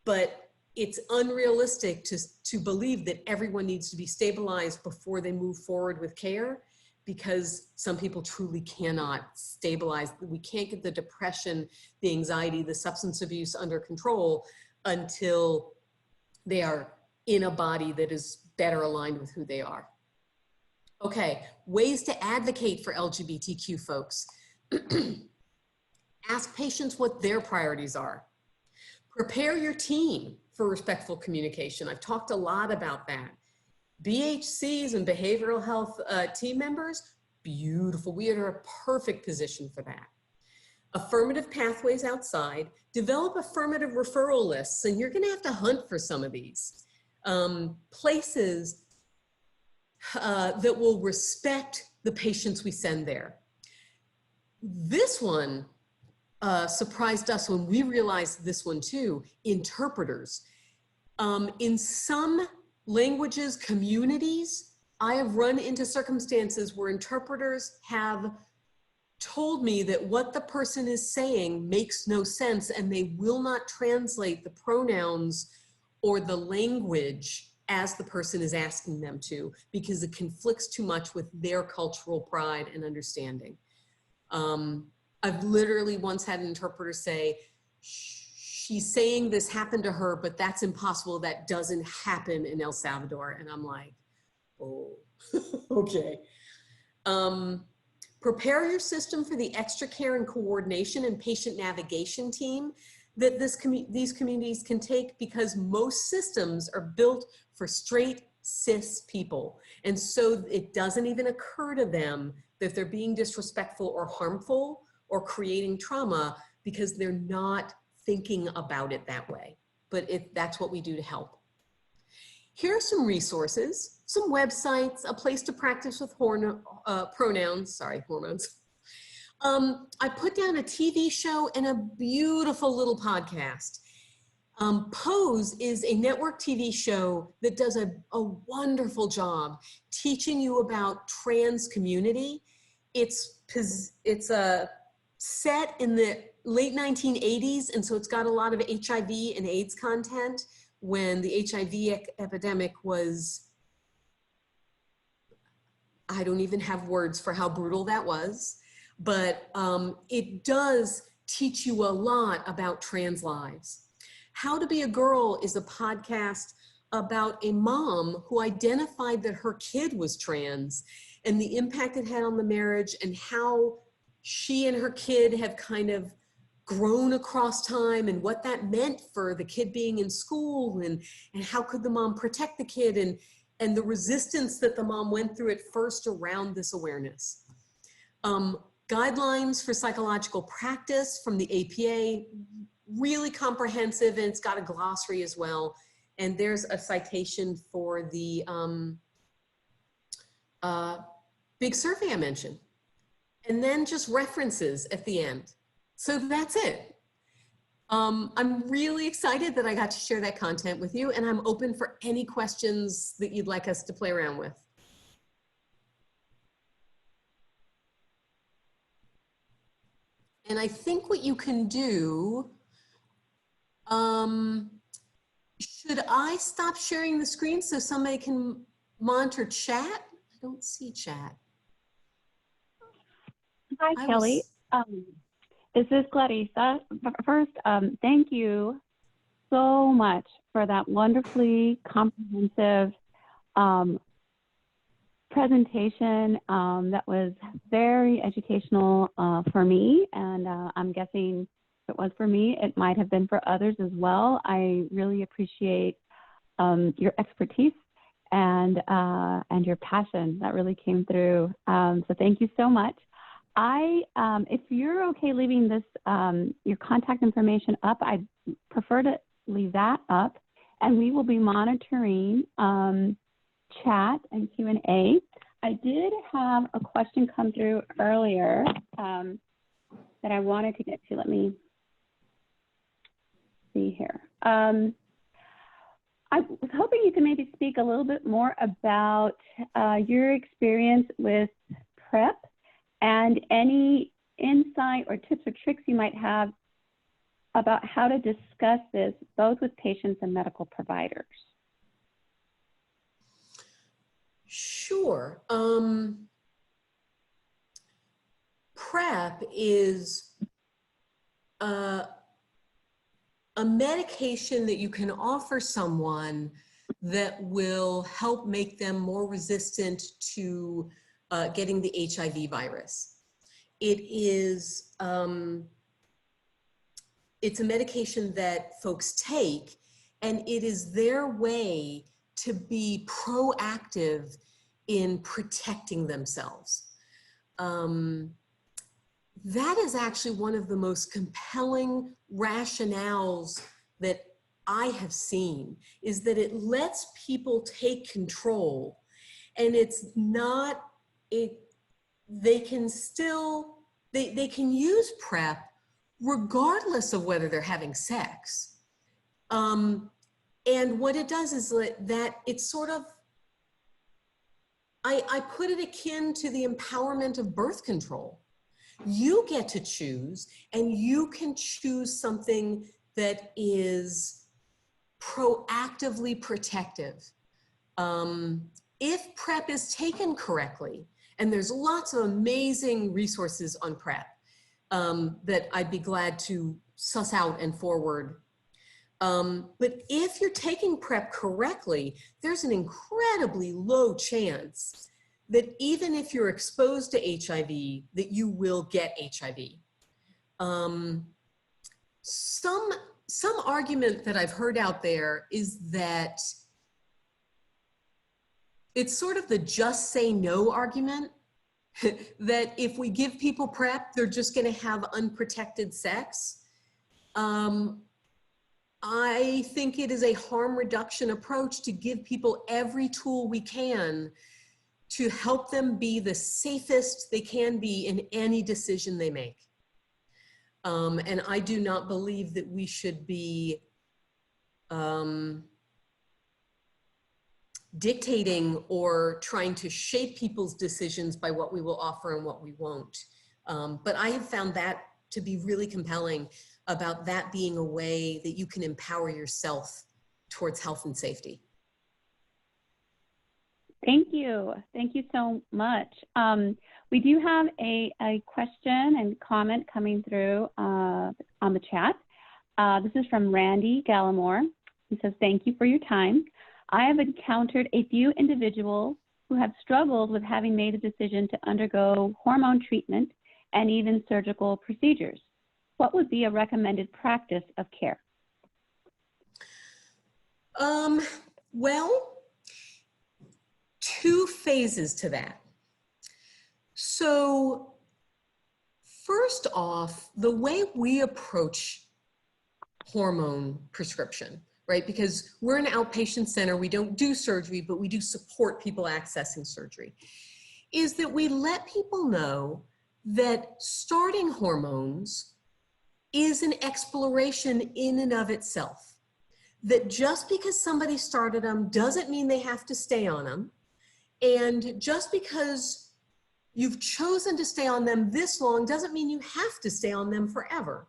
but it's unrealistic to believe that everyone needs to be stabilized before they move forward with care, because some people truly cannot stabilize. We can't get the depression, the anxiety, the substance abuse under control until they are in a body that is better aligned with who they are. Okay, ways to advocate for LGBTQ folks. Ask patients what their priorities are. Prepare your team for respectful communication. I've talked a lot about that. BHCs and behavioral health team members, beautiful. We are in a perfect position for that. Affirmative pathways outside, develop affirmative referral lists, and you're gonna have to hunt for some of these. Places that will respect the patients we send there. This one surprised us when we realized this one too, interpreters. In some languages, communities, I have run into circumstances where interpreters have told me that what the person is saying makes no sense and they will not translate the pronouns or the language as the person is asking them to because it conflicts too much with their cultural pride and understanding. I've literally once had an interpreter say, she's saying this happened to her, but that's impossible. That doesn't happen in El Salvador. And I'm like, oh, okay. Prepare your system for the extra care and coordination and patient navigation team that these communities can take, because most systems are built for straight cis people. And so it doesn't even occur to them that they're being disrespectful or harmful or creating trauma because they're not thinking about it that way. But that's what we do to help. Here are some resources, some websites, a place to practice with hormones. I put down a TV show and a beautiful little podcast. Pose is a network TV show that does a wonderful job teaching you about trans community. It's set in the late 1980s, and so it's got a lot of HIV and AIDS content when the HIV epidemic was, I don't even have words for how brutal that was, but it does teach you a lot about trans lives. How to Be a Girl is a podcast about a mom who identified that her kid was trans and the impact it had on the marriage and how she and her kid have kind of grown across time and what that meant for the kid being in school and how could the mom protect the kid and the resistance that the mom went through at first around this awareness. Guidelines for psychological practice from the APA, really comprehensive, and it's got a glossary as well. And there's a citation for the big survey I mentioned. And then just references at the end. So that's it. I'm really excited that I got to share that content with you, and I'm open for any questions that you'd like us to play around with. And I think what you can do, should I stop sharing the screen so somebody can monitor chat? I don't see chat. Hi, Kelly. This is Clarissa. First, thank you so much for that wonderfully comprehensive presentation that was very educational for me, and I'm guessing if it was for me, it might have been for others as well. I really appreciate your expertise and your passion that really came through. So thank you so much. If you're okay leaving this, your contact information up, I'd prefer to leave that up, and we will be monitoring chat and Q&A. I did have a question come through earlier that I wanted to get to. Let me see here. I was hoping you could maybe speak a little bit more about your experience with PrEP and any insight or tips or tricks you might have about how to discuss this both with patients and medical providers. Sure. PrEP is a medication that you can offer someone that will help make them more resistant to getting the HIV virus. It is it's a medication that folks take, and it is their way to be proactive in protecting themselves. That is actually one of the most compelling rationales that I have seen, is that it lets people take control, and it's not, they can still, they can use PrEP regardless of whether they're having sex. And what it does is that it's sort of, I put it akin to the empowerment of birth control. You get to choose, and you can choose something that is proactively protective. If PrEP is taken correctly, and there's lots of amazing resources on PrEP that I'd be glad to suss out and forward. But if you're taking PrEP correctly, there's an incredibly low chance that even if you're exposed to HIV, that you will get HIV. Some argument that I've heard out there is that it's sort of the just say no argument, that if we give people PrEP, they're just gonna have unprotected sex. I think it is a harm reduction approach to give people every tool we can to help them be the safest they can be in any decision they make. And I do not believe that we should be dictating or trying to shape people's decisions by what we will offer and what we won't. But I have found that to be really compelling, about that being a way that you can empower yourself towards health and safety. Thank you. Thank you so much. We do have a question and comment coming through on the chat. This is from Randy Gallimore. He says, thank you for your time. I have encountered a few individuals who have struggled with having made a decision to undergo hormone treatment and even surgical procedures. What would be a recommended practice of care? Well, two phases to that. So first off, the way we approach hormone prescription, right? Because we're an outpatient center, we don't do surgery, but we do support people accessing surgery, is that we let people know that starting hormones is an exploration in and of itself. That just because somebody started them doesn't mean they have to stay on them. And just because you've chosen to stay on them this long doesn't mean you have to stay on them forever.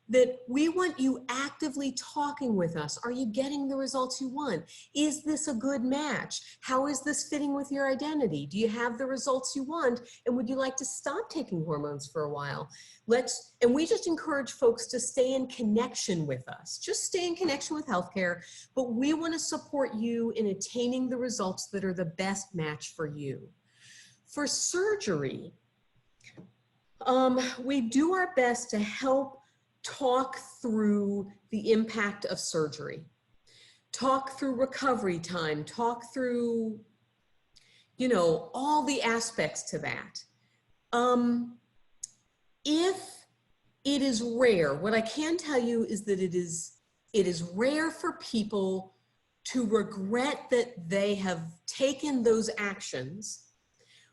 That we want you actively talking with us. Are you getting the results you want? Is this a good match? How is this fitting with your identity? Do you have the results you want? And would you like to stop taking hormones for a while? And we just encourage folks to stay in connection with us. Just stay in connection with healthcare, but we want to support you in attaining the results that are the best match for you. For surgery, we do our best to help talk through the impact of surgery, talk through recovery time, talk through, you know, all the aspects to that. If it is rare, what I can tell you is that it is rare for people to regret that they have taken those actions.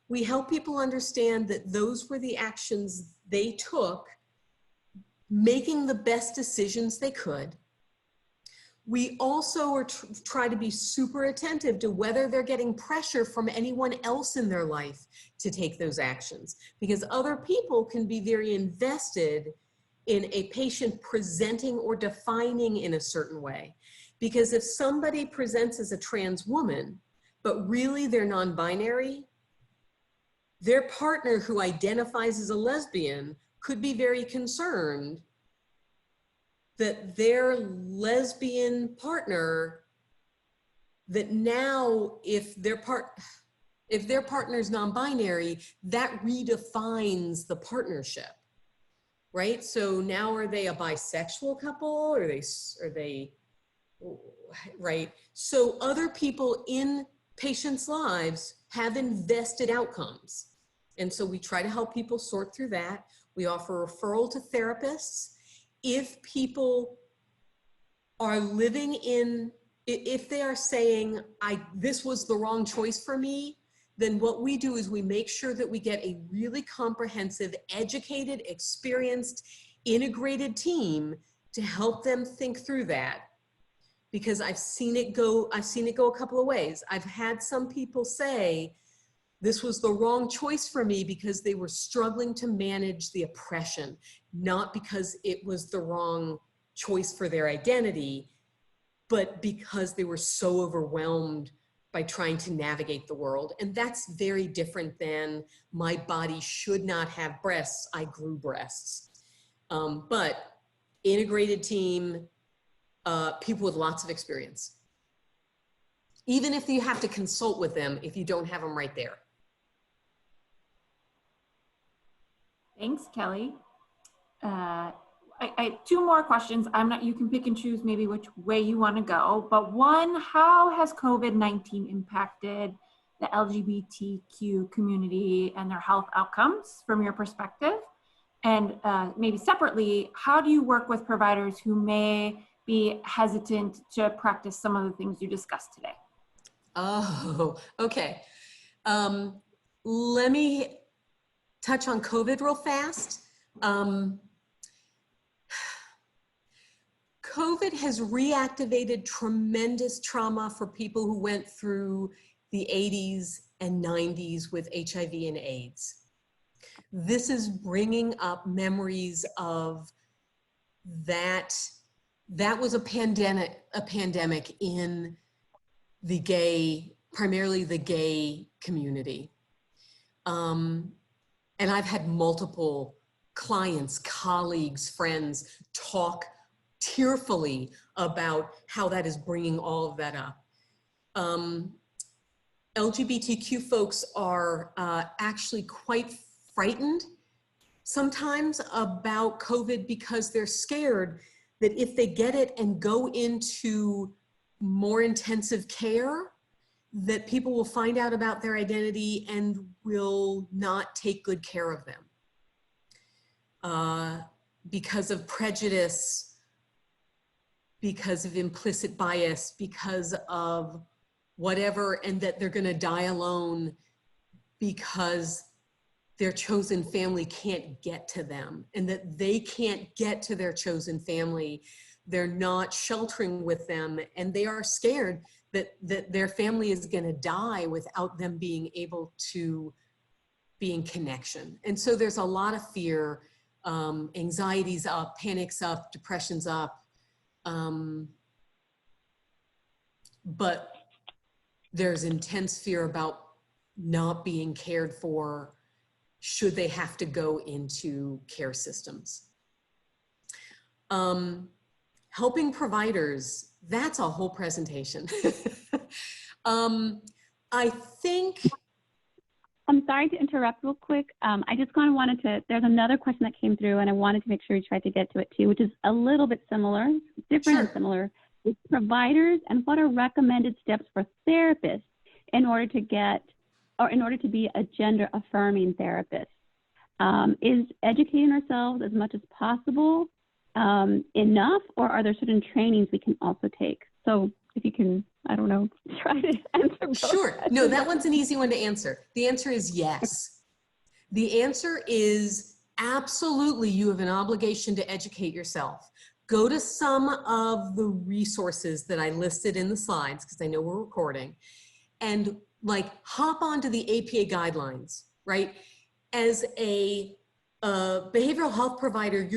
We help people understand that those were the actions they took, making the best decisions they could. We also try to be super attentive to whether they're getting pressure from anyone else in their life to take those actions, because other people can be very invested in a patient presenting or defining in a certain way. Because if somebody presents as a trans woman, but really they're non-binary, their partner who identifies as a lesbian could be very concerned that their lesbian partner, that now if their partner's non-binary, that redefines the partnership. right? So now are they a bisexual couple? Are they, right? So other people in patients' lives have invested outcomes. And so we try to help people sort through that. We offer referral to therapists. If people are living in, if they are saying, this was the wrong choice for me, then what we do is we make sure that we get a really comprehensive, educated, experienced, integrated team to help them think through that. Because I've seen it go a couple of ways. I've had some people say, this was the wrong choice for me because they were struggling to manage the oppression, not because it was the wrong choice for their identity, but because they were so overwhelmed by trying to navigate the world. And that's very different than my body should not have breasts, I grew breasts. But integrated team, people with lots of experience. Even if you have to consult with them, if you don't have them right there. Thanks, Kelly. I two more questions. You can pick and choose maybe which way you want to go, but one, how has COVID-19 impacted the LGBTQ community and their health outcomes from your perspective? And maybe separately, how do you work with providers who may be hesitant to practice some of the things you discussed today? Oh, okay. Let me touch on COVID real fast. COVID has reactivated tremendous trauma for people who went through the 80s and 90s with HIV and AIDS. This is bringing up memories of that. That was a pandemic in the gay, primarily the gay community. And I've had multiple clients, colleagues, friends talk tearfully about how that is bringing all of that up. LGBTQ folks are actually quite frightened sometimes about COVID because they're scared that if they get it and go into more intensive care, that people will find out about their identity and will not take good care of them because of prejudice, because of implicit bias, because of whatever, and that they're going to die alone because their chosen family can't get to them, and that they can't get to their chosen family. They're not sheltering with them, and they are scared that their family is going to die without them being able to be in connection. And so there's a lot of fear, anxiety's up, panic's up, depression's up. But there's intense fear about not being cared for should they have to go into care systems. Helping providers, that's a whole presentation. I think... I'm sorry to interrupt real quick. I just kind of wanted to, there's another question that came through and I wanted to make sure we tried to get to it too, which is a little bit similar, different and similar, with providers and what are recommended steps for therapists in order to get, or in order to be a gender affirming therapist. Is educating ourselves as much as possible enough, or are there certain trainings we can also take? So if you can, I don't know, try to answer both. Sure. No, that one's an easy one to answer. The answer is yes. The answer is absolutely, you have an obligation to educate yourself. Go to some of the resources that I listed in the slides, because I know we're recording, and like hop onto the APA guidelines, right? As a behavioral health provider,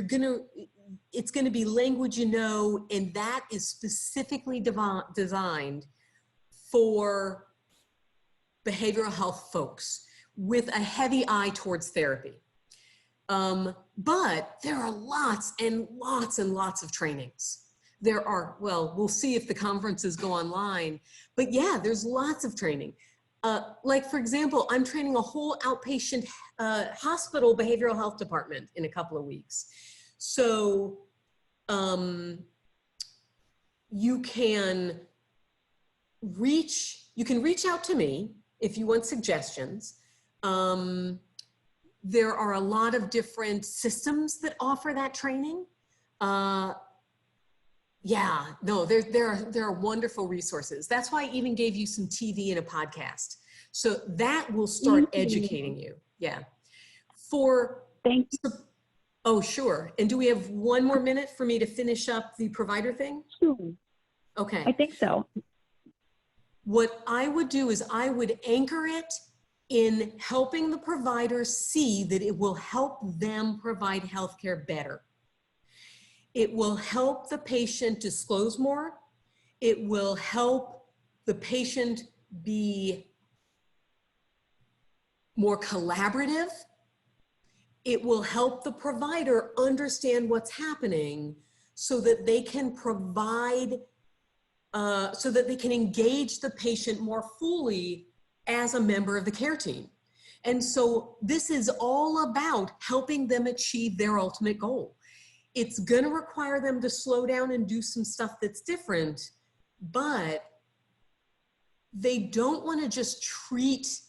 it's gonna be language you know, and that is specifically designed for behavioral health folks with a heavy eye towards therapy. But there are lots and lots and lots of trainings. There are, well, we'll see if the conferences go online, but yeah, there's lots of training. like for example, I'm training a whole outpatient hospital behavioral health department in a couple of weeks. So you can reach out to me if you want suggestions. There are a lot of different systems that offer that training. Yeah, no, there are wonderful resources. That's why I even gave you some TV and a podcast. So that will start educating you. Yeah. Thank you. Oh, sure. And do we have one more minute for me to finish up the provider thing? Sure. Okay. I think so. What I would do is I would anchor it in helping the providers see that it will help them provide healthcare better. It will help the patient disclose more. It will help the patient be more collaborative. It will help the provider understand what's happening so that they can provide, so that they can engage the patient more fully as a member of the care team. And so this is all about helping them achieve their ultimate goal. It's going to require them to slow down and do some stuff that's different, but they don't want to just treat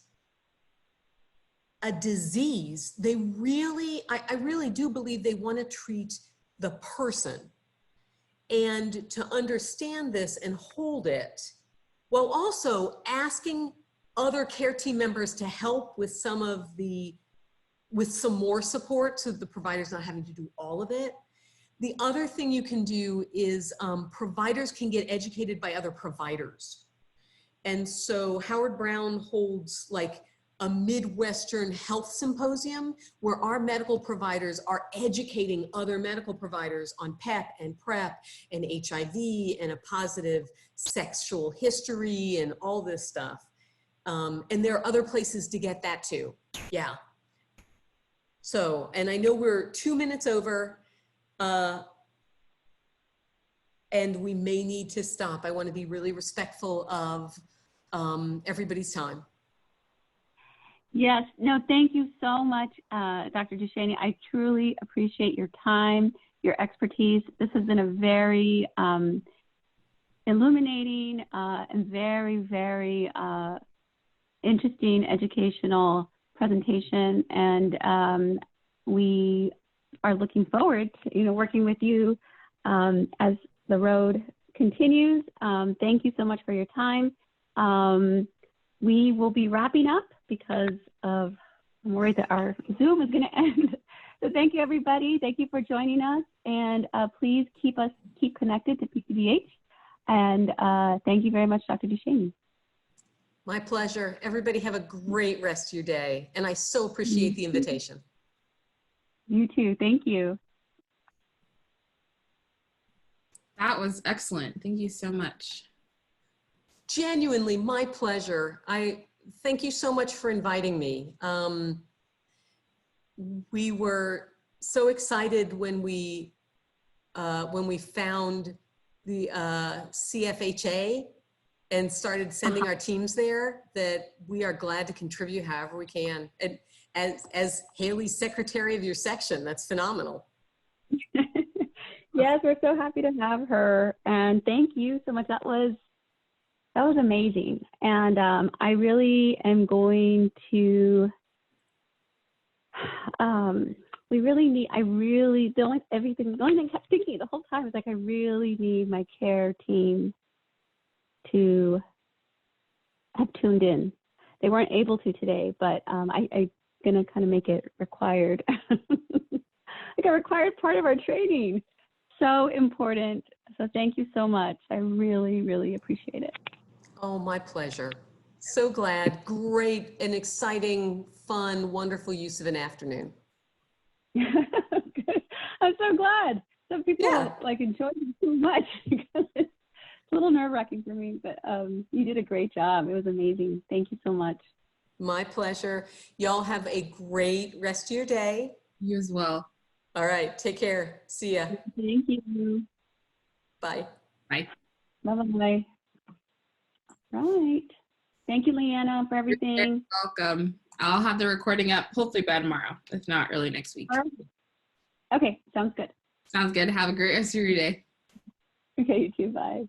a disease. They really, I really do believe they want to treat the person. And to understand this and hold it, while also asking other care team members to help with some more support so the provider's not having to do all of it. The other thing you can do is providers can get educated by other providers. And so Howard Brown holds like a Midwestern health symposium where our medical providers are educating other medical providers on PEP and PrEP and HIV and a positive sexual history and all this stuff. And there are other places to get that too. Yeah. So, and I know we're 2 minutes over. And we may need to stop. I want to be really respectful of everybody's time. Yes, no, thank you so much, Dr. Duchesne. I truly appreciate your time, your expertise. This has been a very illuminating and very, very interesting educational presentation. And we are looking forward to working with you as the road continues. Thank you so much for your time. We will be wrapping up because I'm worried that our Zoom is going to end. So thank you, everybody. Thank you for joining us. And please keep connected to PCBH. And thank you very much, Dr. Duchesne. My pleasure. Everybody have a great rest of your day. And I so appreciate the invitation. You too. Thank you. That was excellent. Thank you so much. Genuinely, my pleasure. I thank you so much for inviting me. We were so excited when we found the CFHA and started sending our teams there that we are glad to contribute however we can. And as Haley's secretary of your section, that's phenomenal. Yes, we're so happy to have her. And thank you so much. That was amazing. And I really am going to, the only thing I kept thinking the whole time was like, I really need my care team to have tuned in. They weren't able to today, but I'm gonna kind of make it required, like a required part of our training. So important. So thank you so much. I really, really appreciate it. Oh, my pleasure. So glad. Great and exciting, fun, wonderful use of an afternoon. Good. I'm so glad. Some people enjoyed it too much because it's a little nerve-wracking for me, but you did a great job. It was amazing. Thank you so much. My pleasure. Y'all have a great rest of your day. You as well. All right. Take care. See ya. Thank you. Bye. Bye. Bye-bye. Right. Thank you, Leanna, for everything. You're welcome. I'll have the recording up hopefully by tomorrow, if not early next week. Okay, sounds good. Sounds good. Have a great rest of your day. Okay, you too. Bye.